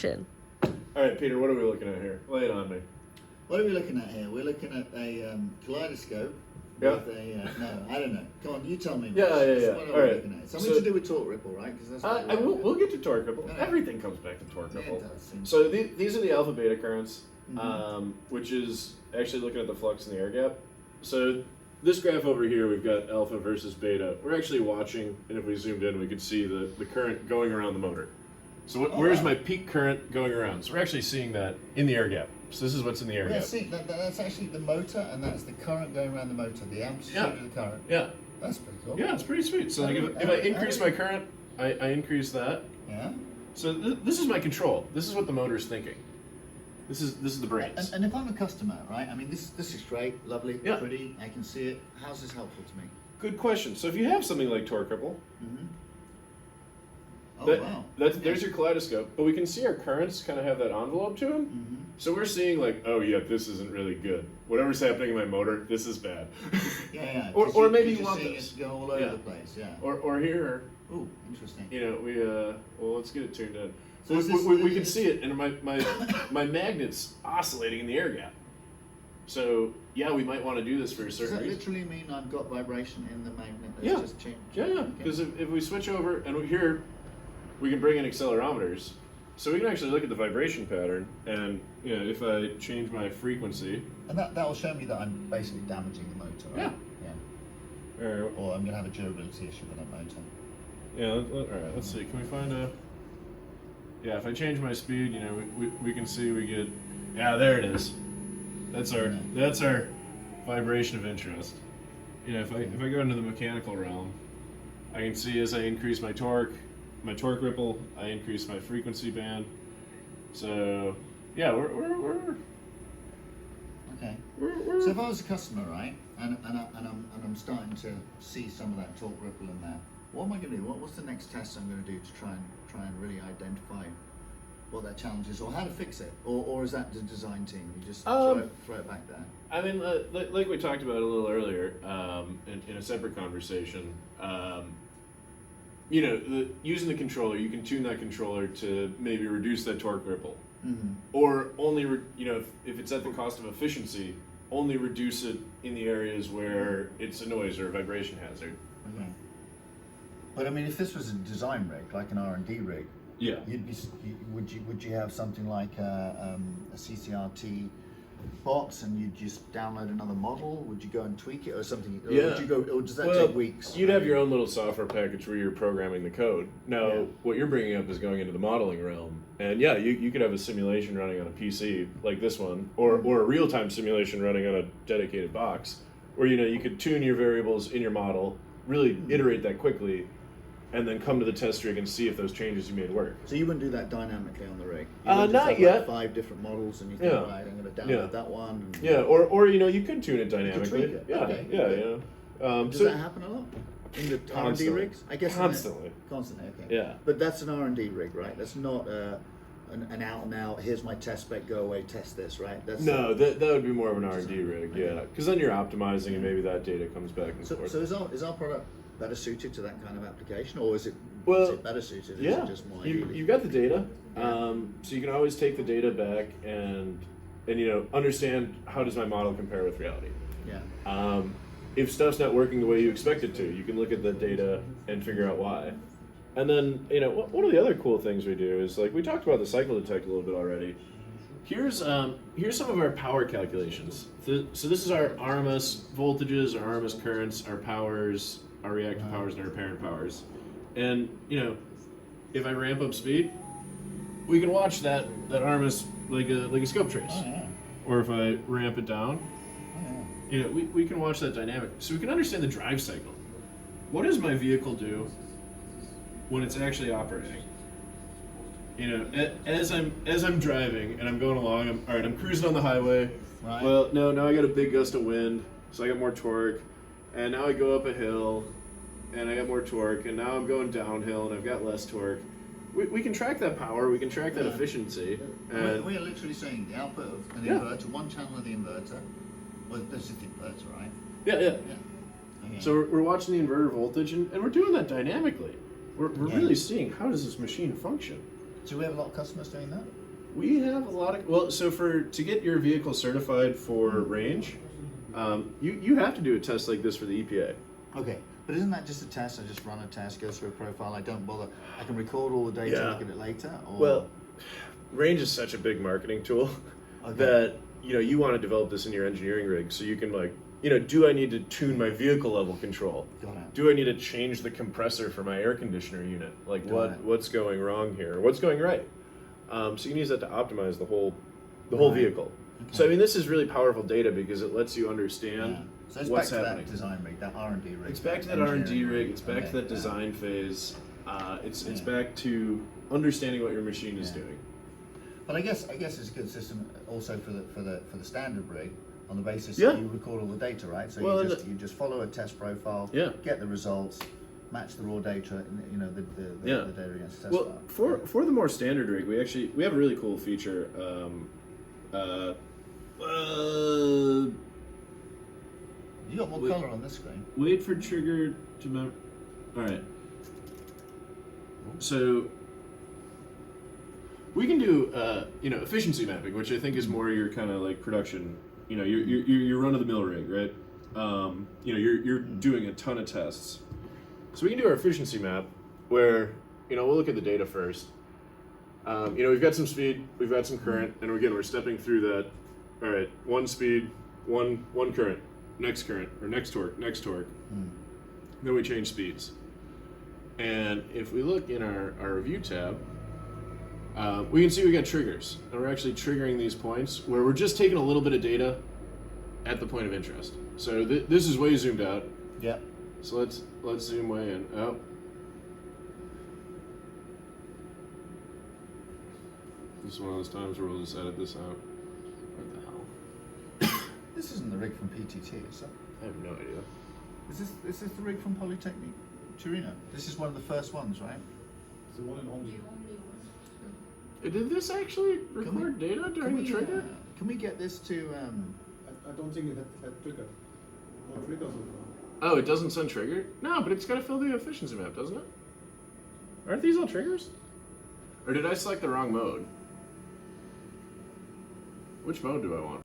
All right, Peter, what are we looking at here? Lay it on me. What are we looking at here? We're looking at a kaleidoscope. Yeah. With a, no, I don't know. Come on, you tell me. Yeah. What are we All right. looking at? Something to do with torque ripple, right? Because that's we'll get to torque ripple. Yeah. Everything comes back to torque Yeah, ripple. it does seem So these are the alpha beta currents, Mhm. which is actually looking at the flux in the air gap. So this graph over here, we've got alpha versus beta. We're actually watching, and if we zoomed in, we could see the current going around the motor. So where's my peak current going around? So we're actually seeing that in the air gap. So this is what's in the air Yeah, gap. see, that's actually the motor, and that's the current going around the motor, the amplitude of the current. Yeah. That's pretty cool. Yeah, it's pretty sweet. So like if I increase my current, I increase that. Yeah. So this is my control. This is what the motor's thinking. This is the brains. And if I'm a customer, right? I mean, this is great, lovely, Yeah. pretty. I can see it. How's this helpful to me? Good question. So if you have something like torque ripple, Oh wow. there's your kaleidoscope, but we can see our currents kind of have that envelope to them. So we're seeing like, oh yeah, this isn't really good. Whatever's happening in my motor, this is bad. Yeah. or maybe you you're want seeing this. it go all over the place. Yeah. Or here, Ooh, interesting. you know, we well, let's get it tuned in. So is this- we can see it, and my magnet's oscillating in the air gap. So yeah, we might want to do this for a Does certain that reason. literally mean I've got vibration in the magnet that's Yeah. just changed? Yeah. Okay. Because if we switch over, and here we can bring in accelerometers, so we can actually look at the vibration pattern, and you know, if I change my frequency, And that will show me that I'm basically damaging the motor, right? Yeah. Or I'm going to have a durability issue with that motor. Yeah, all right, let's see. Can we find a... Yeah, if I change my speed, you know, we can see we get... Yeah, there it is. That's our vibration of interest. You know, if I go into the mechanical realm, I can see as I increase my torque ripple, I increase my frequency band. So, yeah, we're Okay. So if I was a customer, right, and I'm starting to see some of that torque ripple in there, what am I going to do? What's the next test I'm going to do to try and really identify what that challenge is, or how to fix it, or is that the design team? You just throw it back there. I mean, like we talked about a little earlier, in a separate conversation, you know, using the controller, you can tune that controller to maybe reduce that torque ripple. Or only, you know, if it's at the cost of efficiency, only reduce it in the areas where it's a noise or a vibration hazard. Okay. But I mean, if this was a design rig, like an R&D rig, Yeah. would you have something like a CCRT box, and you just download another model? Would you go and tweak it or something? Or Yeah. Would you go? Or does that Well, take weeks? You'd have your own little software package where you're programming the code. Now, Yeah. what you're bringing up is going into the modeling realm. And yeah, you could have a simulation running on a PC like this one, or a real-time simulation running on a dedicated box, where, you know, you could tune your variables in your model, really iterate that quickly, and then come to the test rig and see if those changes you made work. So you wouldn't do that dynamically on the rig? You Not would just have, yet. Like 5 different models, and you think, Yeah. right, I'm going to download Yeah. that one. And Yeah, or you know, you could tune it dynamically. tweak it. Yeah, Okay. yeah, yeah. Does So that happen a lot in the R&D Constantly. rigs? I guess Constantly. Constantly. Okay. Yeah. But that's an R&D rig, right? That's not an out and out. Here's my test spec. Go away, test this, right? That's No, that would be more of an R&D Design. rig, Okay. yeah. Because then you're optimizing, and maybe that data comes back and So forth. is our product better suited to that kind of application, or is it better suited? Yeah, Is it just more you've got the data, Yeah. so you can always take the data back and you know, understand how does my model compare with reality. Yeah. If stuff's not working the way you expect it to, you can look at the data and figure out why. And then, you know, one of the other cool things we do is, like, we talked about the cycle detect a little bit already. Here's some of our power calculations. So this is our RMS voltages, our RMS currents, our powers, our reactive powers, and our apparent powers. And, you know, if I ramp up speed, we can watch that RMS like a scope trace. Oh yeah. Or if I ramp it down, Oh yeah. you know, we can watch that dynamic. So we can understand the drive cycle. What does my vehicle do when it's actually operating? You know, as I'm driving and I'm going along, I'm cruising on the highway. Right. Well, now I got a big gust of wind, so I got more torque. And now I go up a hill, and I got more torque. And now I'm going downhill, and I've got less torque. We can track that power. We can track that efficiency. And We're literally saying the output of an Yeah. inverter, one channel of the inverter. Well, this is the inverter, right? yeah. Yeah. Okay. So we're watching the inverter voltage, and we're doing that dynamically. We're Yeah. really seeing how does this machine function. Do we have a lot of customers doing that? We have a lot of, well, so to get your vehicle certified for range, you have to do a test like this for the EPA. Okay, but isn't that just a test? I just run a test, go through a profile, I don't bother, I can record all the data, Yeah. look at it later? Or... Well, range is such a big marketing tool Okay. that, you want to develop this in your engineering rig so you can do I need to tune my vehicle level control? Got it. Do I need to change the compressor for my air conditioner unit? Like Got it. what's going wrong here? What's going right? So you can use that to optimize the whole Right. vehicle. Okay. So I mean, this is really powerful data because it lets you understand Yeah. So it's what's back to happening. that design rig, that R&D rig. It's back to that engineering R&D rig. It's back Okay, to that yeah. design phase. It's Yeah. back to understanding what your machine is Yeah. doing. But I guess it's a good system also for the standard rig on the basis Yeah. that you record all the data, right? So Well, you just follow a test profile, Yeah. get the results, match the raw data, the Yeah. data against the test Well, file. for the more standard rig, we have a really cool feature. You got more wait. color on this screen. Wait for trigger to mem. All right. So we can do efficiency mapping, which I think is more your kind of like production. Your run of the mill rig, right? You're doing a ton of tests. So we can do our efficiency map, where we'll look at the data first. We've got some speed, we've got some current, and again we're stepping through that. All right, one speed, one current, next current, or next torque. Then we change speeds. And if we look in our review tab, we can see we got triggers, and we're actually triggering these points where we're just taking a little bit of data at the point of interest. So this is way zoomed out. Yep. So let's zoom way in. Oh. This is one of those times where we'll just edit this out. What the hell? This isn't the rig from PTT, is it? I have no idea. Is this the rig from Polytechnic Torino? This is one of the first ones, right? It's the one and only. Did this actually record data during the trigger? Can we get this to? I don't think it had trigger. No triggers. Oh, it doesn't send trigger? No, but it's got to fill the efficiency map, doesn't it? Aren't these all triggers? Or did I select the wrong mode? Which mode do I want?